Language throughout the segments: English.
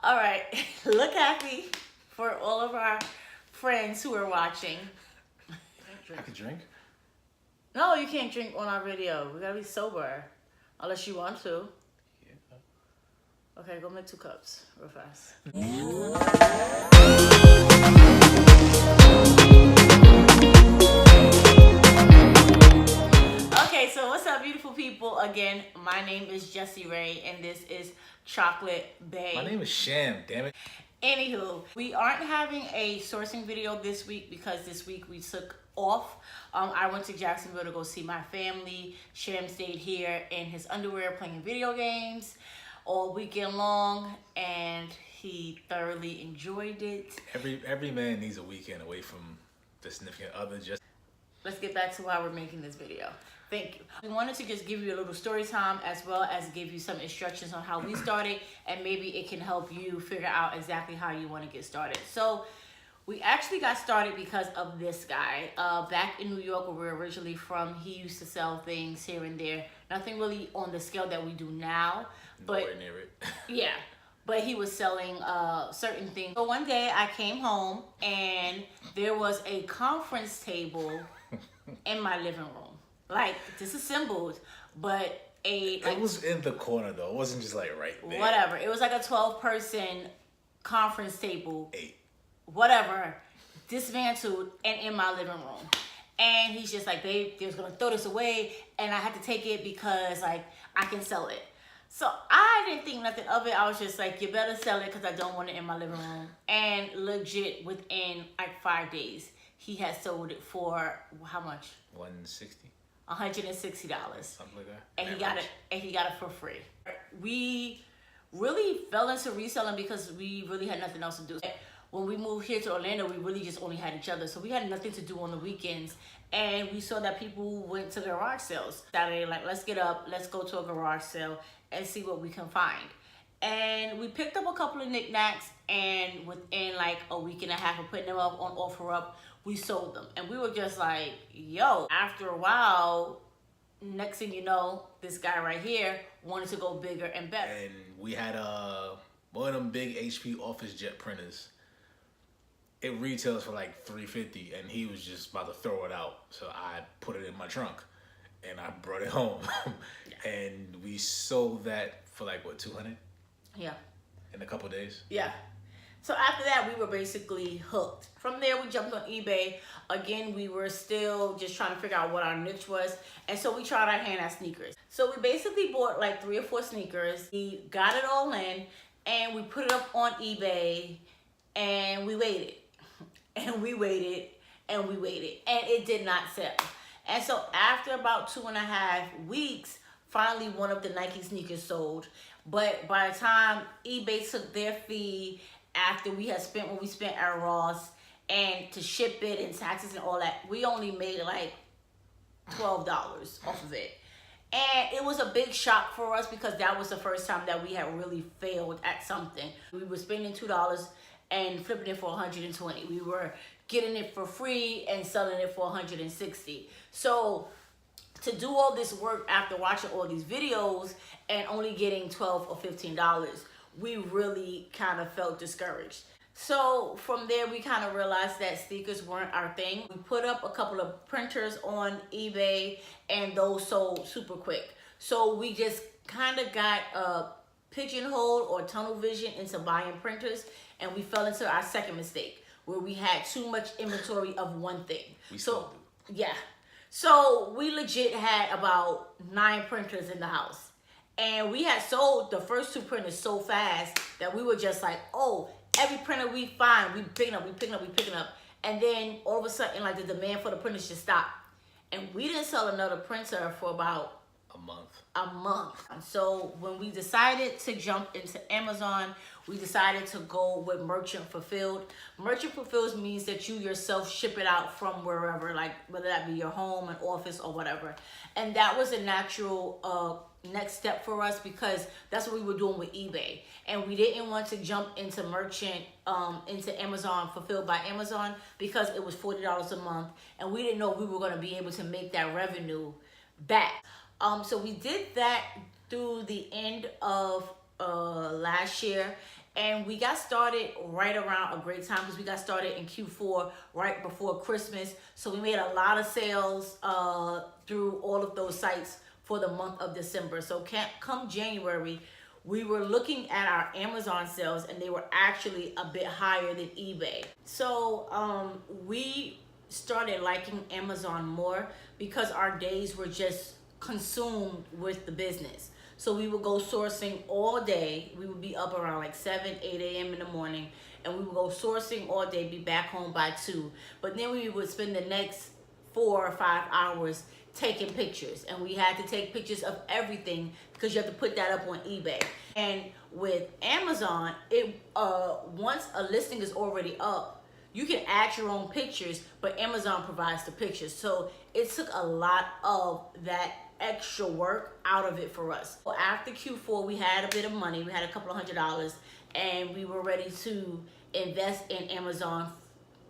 All right, look happy for all of our friends who are watching. I could drink. No, you can't drink on our video. We gotta be sober, unless you want to. Yeah. Okay, go make 2 cups real fast. Okay, so what's up, beautiful people? Again, my name is Jessie Ray, and this is Chocolate Bay. My name is Sham, damn it. Anywho, we aren't having a sourcing video this week because this week we took off. I went to Jacksonville to go see my family. Sham stayed here in his underwear playing video games all weekend long, and he thoroughly enjoyed it. Every man needs a weekend away from the significant other. Just Let's get back to why we're making this video. Thank you. We wanted to just give you a little story time as well as give you some instructions on how we started, and maybe it can help you figure out exactly how you want to get started. So we actually got started because of this guy. Back in New York, where we're originally from, he used to sell things here and there. Nothing really on the scale that we do now, but nowhere near it. yeah. But he was selling certain things. So one day I came home and there was a conference table in my living room. Like, disassembled, but It was in the corner though. It wasn't just like right there. whatever. It was like a 12-person conference table. 8. Whatever, dismantled and in my living room. And he's just like, babe, they was gonna throw this away, and I had to take it because like I can sell it. So I didn't think nothing of it. I was just like, you better sell it because I don't want it in my living room. And legit, within like 5 days, he had sold it for how much? $160. $160. Something like that. And he got it for free. We really fell into reselling because we really had nothing else to do. When we moved here to Orlando, we really just only had each other. So we had nothing to do on the weekends. And we saw that people went to garage sales. Saturday, like, let's get up, let's go to a garage sale and see what we can find. And we picked up a couple of knickknacks, and within like a week and a half of putting them up on OfferUp, we sold them. And we were just like, yo, after a while, next thing you know, this guy right here wanted to go bigger and better. And we had one of them big HP office jet printers. It retails for like $350, and he was just about to throw it out. So I put it in my trunk, and I brought it home, and we sold that for like what, $200 Yeah. in a couple days. Yeah. So after that, we were basically hooked. From there, we jumped on eBay. Again, we were still just trying to figure out what our niche was. And so we tried our hand at sneakers. So we basically bought like 3 or 4 sneakers. We got it all in, and we put it up on eBay, and we waited. And we waited, and we waited. And it did not sell. And so after about 2.5 weeks, finally one of the Nike sneakers sold. But by the time eBay took their fee, after we had spent what we spent at Ross, and to ship it and taxes and all that, we only made like $12 off of it. And it was a big shock for us because that was the first time that we had really failed at something. We were spending $2 and flipping it for $120. We were getting it for free and selling it for $160. So to do all this work after watching all these videos and only getting $12 or $15, we really kind of felt discouraged. So from there, we kind of realized that sneakers weren't our thing. We put up a couple of printers on eBay, and those sold super quick. So we just kind of got pigeonholed or tunnel vision into buying printers, and we fell into our second mistake where we had too much inventory of one thing. We still do. Yeah. So we legit had about 9 printers in the house. And we had sold the first 2 printers so fast that we were just like, oh, every printer we find, we picking up. And then all of a sudden, like, the demand for the printers just stopped. And we didn't sell another printer for about a month. So when we decided to jump into Amazon, we decided to go with Merchant Fulfilled. Merchant Fulfilled means that you yourself ship it out from wherever, like whether that be your home, an office, or whatever. And that was a natural next step for us because that's what we were doing with eBay. And we didn't want to jump into into Amazon Fulfilled by Amazon because it was $40 a month, and we didn't know we were going to be able to make that revenue back. So we did that through the end of last year, And we got started right around a great time because we got started in Q4 right before Christmas. So we made a lot of sales through all of those sites for the month of December. So come January, we were looking at our Amazon sales and they were actually a bit higher than eBay. So we started liking Amazon more because our days were just consumed with the business. So we would go sourcing all day. We would be up around like 7, 8 a.m. in the morning, and we would go sourcing all day, be back home by 2. But then we would spend the next 4 or 5 hours taking pictures, and we had to take pictures of everything because you have to put that up on eBay. And with Amazon, it once a listing is already up, you can add your own pictures, but Amazon provides the pictures. So it took a lot of that extra work out of it for us. Well, after Q4, we had a bit of money. We had a couple of $100, and we were ready to invest in Amazon,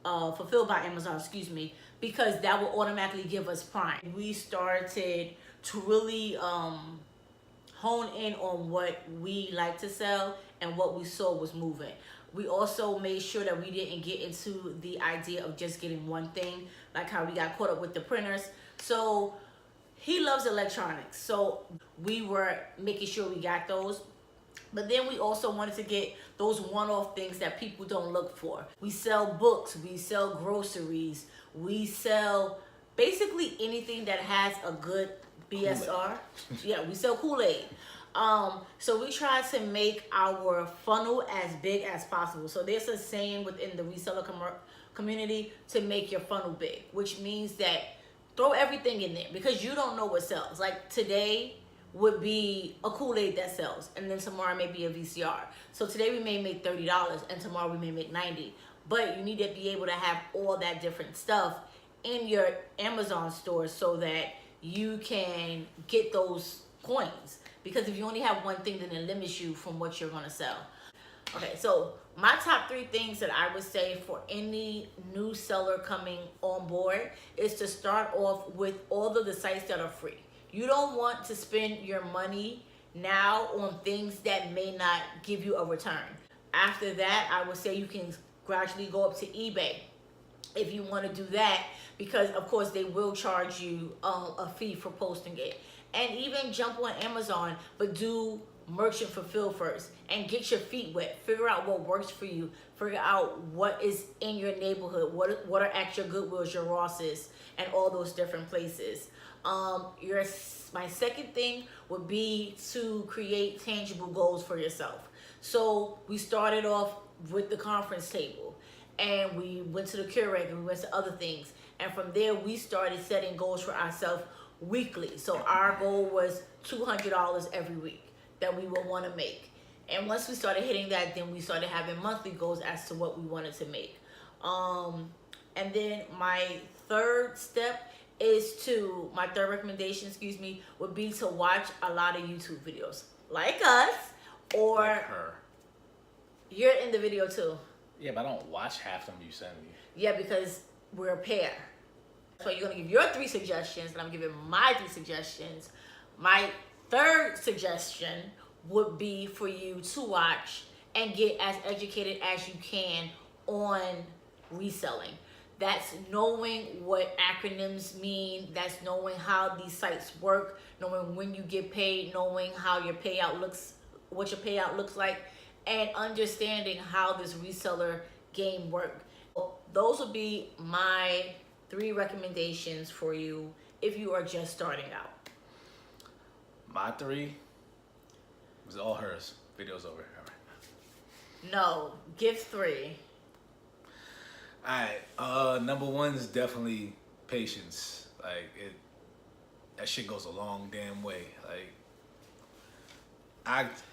fulfilled by Amazon, excuse me, because that will automatically give us Prime. We started to really hone in on what we like to sell and what we saw was moving. We also made sure that we didn't get into the idea of just getting one thing, like how we got caught up with the printers. So he loves electronics, so we were making sure we got those. But then we also wanted to get those one-off things that people don't look for. We sell books, we sell groceries, we sell basically anything that has a good BSR. Yeah, we sell Kool-Aid. So we try to make our funnel as big as possible. So there's a saying within the reseller community to make your funnel big, which means that throw everything in there because you don't know what sells. Like today would be a Kool-Aid that sells, and then tomorrow may be a VCR. So today we may make $30 and tomorrow we may make $90. But you need to be able to have all that different stuff in your Amazon store so that you can get those coins. Because if you only have one thing, then it limits you from what you're gonna sell. Okay, so my top 3 things that I would say for any new seller coming on board is to start off with all of the sites that are free. You don't want to spend your money now on things that may not give you a return. After that, I would say you can gradually go up to eBay if you want to do that, because of course they will charge you a fee for posting it. And even jump on Amazon, but do merchant fulfill first and get your feet wet. Figure out what works for you. Figure out what is in your neighborhood. What are at your Goodwills, your Rosses, and all those different places. My second thing would be to create tangible goals for yourself. So we started off with the conference table, and we went to the Keurig, and we went to other things. And from there, we started setting goals for ourselves weekly. So our goal was $200 every week that we would want to make. And once we started hitting that, then we started having monthly goals as to what we wanted to make. And then my third recommendation, would be to watch a lot of YouTube videos like us, or like her. You're in the video too. Yeah, but I don't watch half them you send me. Yeah, because we're a pair. So you're gonna give your 3 suggestions, and I'm giving my 3 suggestions. My third suggestion would be for you to watch and get as educated as you can on reselling. That's knowing what acronyms mean. That's knowing how these sites work, knowing when you get paid, knowing how your payout looks, what your payout looks like, and understanding how this reseller game works. Those would be my 3 recommendations for you if you are just starting out. My 3 was all hers. Video's over. All right. No, give 3. Alright, number 1 is definitely patience. Like that shit goes a long damn way. Like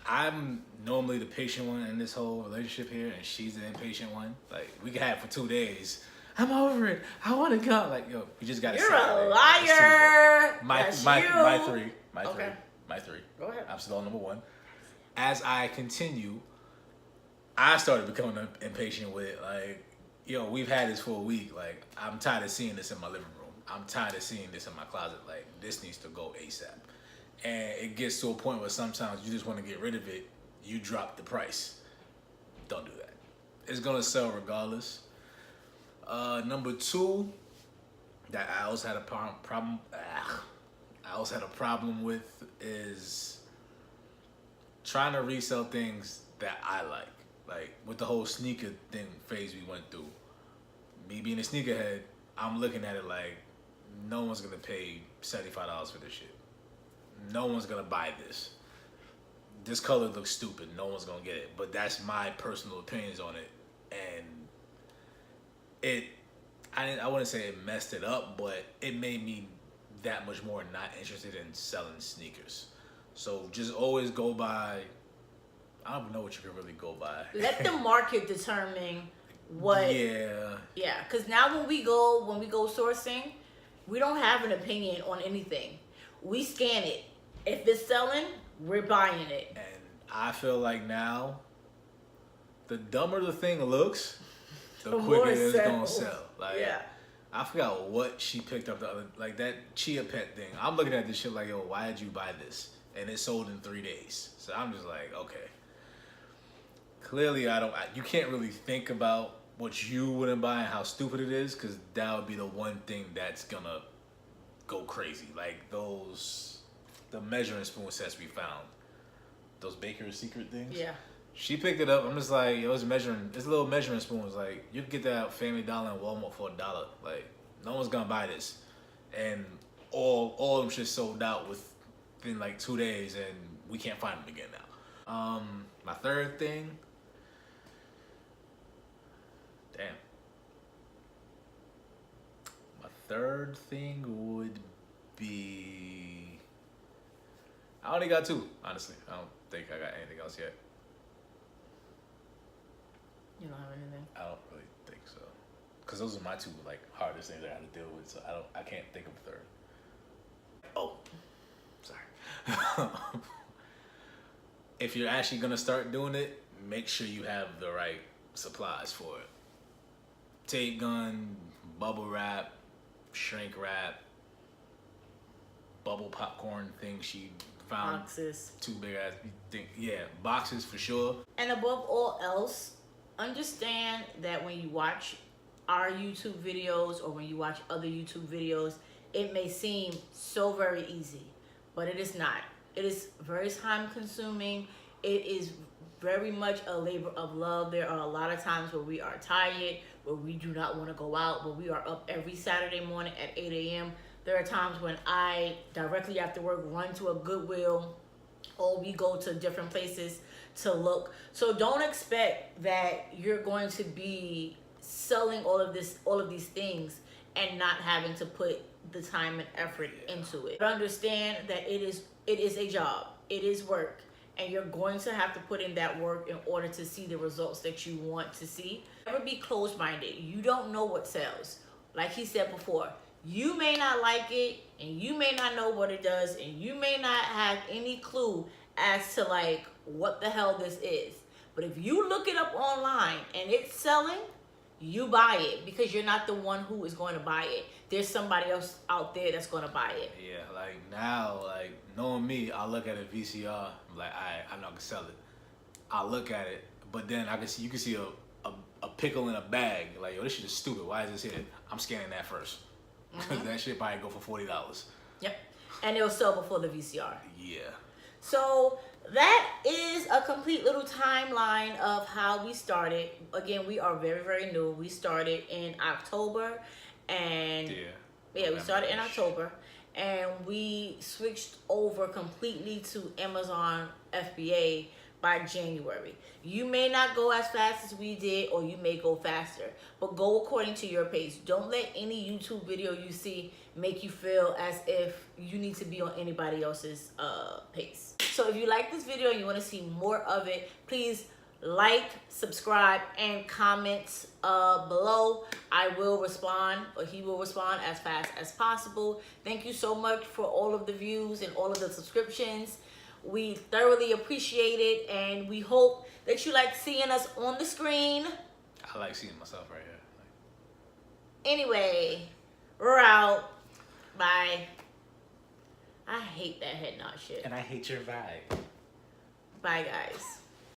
I'm normally the patient one in this whole relationship here, and she's the impatient one. Like we can have it for 2 days. I'm over it. I want to go. Like, yo, you just gotta. You're say a it. liar. My 3. Okay. My 3. Go ahead. I'm still on number 1. As I continue, I started becoming impatient with it. Like, yo, we've had this for a week. Like, I'm tired of seeing this in my living room. I'm tired of seeing this in my closet. Like, this needs to go ASAP. And it gets to a point where sometimes you just want to get rid of it. You drop the price. it's gonna sell regardless. Number two, that I also had a problem. I also had a problem with is trying to resell things that I like with the whole sneaker thing phase we went through. Me being a sneakerhead, I'm looking at it like no one's gonna pay $75 for this shit. No one's gonna buy this. This color looks stupid. No one's gonna get it. But that's my personal opinions on it, and I wouldn't say it messed it up, but it made me that much more not interested in selling sneakers. So just always go by. I don't know what you can really go by. Let the market determine what. Yeah. Yeah, because now when we go sourcing, we don't have an opinion on anything. We scan it. If it's selling, we're buying it. And I feel like now, the dumber the thing looks, the quicker it's gonna sell. Like, yeah. I forgot what she picked up the other, like that Chia Pet thing. I'm looking at this shit like, yo, why did you buy this? And it sold in 3 days. So I'm just like, okay. Clearly, you can't really think about what you wouldn't buy and how stupid it is, because that would be the one thing that's gonna go crazy. Like the measuring spoon sets we found. Those Baker's Secret things. Yeah. She picked it up. I'm just like, yo, it's little measuring spoons. Like, you can get that at Family Dollar and Walmart for $1. Like, no one's gonna buy this. And all of them shit sold out within like 2 days, and we can't find them again now. My third thing. Damn. My third thing would be. I only got 2, honestly. I don't think I got anything else yet. You don't have anything? I don't really think so, because those are my 2 like hardest things I had to deal with. So I can't think of a third. Oh, sorry. If you're actually gonna start doing it, make sure you have the right supplies for it. Tape gun, bubble wrap, shrink wrap, bubble popcorn thing she found. Boxes. 2 big ass thing. Yeah, boxes for sure. And above all else, understand that when you watch our YouTube videos or when you watch other YouTube videos, it may seem so very easy, but it is not. It is very time consuming. It is very much a labor of love. There are a lot of times where we are tired, where we do not want to go out, but we are up every Saturday morning at 8 a.m. There are times when I, directly after work, run to a Goodwill, or we go to different places to look. So don't expect that you're going to be selling all of these things and not having to put the time and effort into it. But understand that it is a job. It is work. And you're going to have to put in that work in order to see the results that you want to see. Never be closed-minded. You don't know what sells. Like he said before, you may not like it, and you may not know what it does, and you may not have any clue as to like what the hell this is. But if you look it up online and it's selling, you buy it, because you're not the one who is going to buy it. There's somebody else out there that's going to buy it. Yeah, like now, like knowing me, I look at a VCR, I'm like, I'm not gonna sell it. I look at it, but then you can see a pickle in a bag. Like, yo, this shit is stupid. Why is this here? I'm scanning that first, because that shit probably go for $40. Yep, and it'll sell before the VCR. Yeah. So that is a complete little timeline of how we started. Again, we are very, very new. We started in October, and we started in October, and we switched over completely to Amazon FBA by January. You may not go as fast as we did, or you may go faster, but go according to your pace. Don't let any YouTube video you see make you feel as if you need to be on anybody else's pace. So if you like this video and you want to see more of it, please like, subscribe, and comment below. I will respond, or he will respond as fast as possible. Thank you so much for all of the views and all of the subscriptions. We thoroughly appreciate it, and we hope that you like seeing us on the screen. I like seeing myself right here. Anyway, we're out. Bye. I hate that head nod shit. And I hate your vibe. Bye, guys.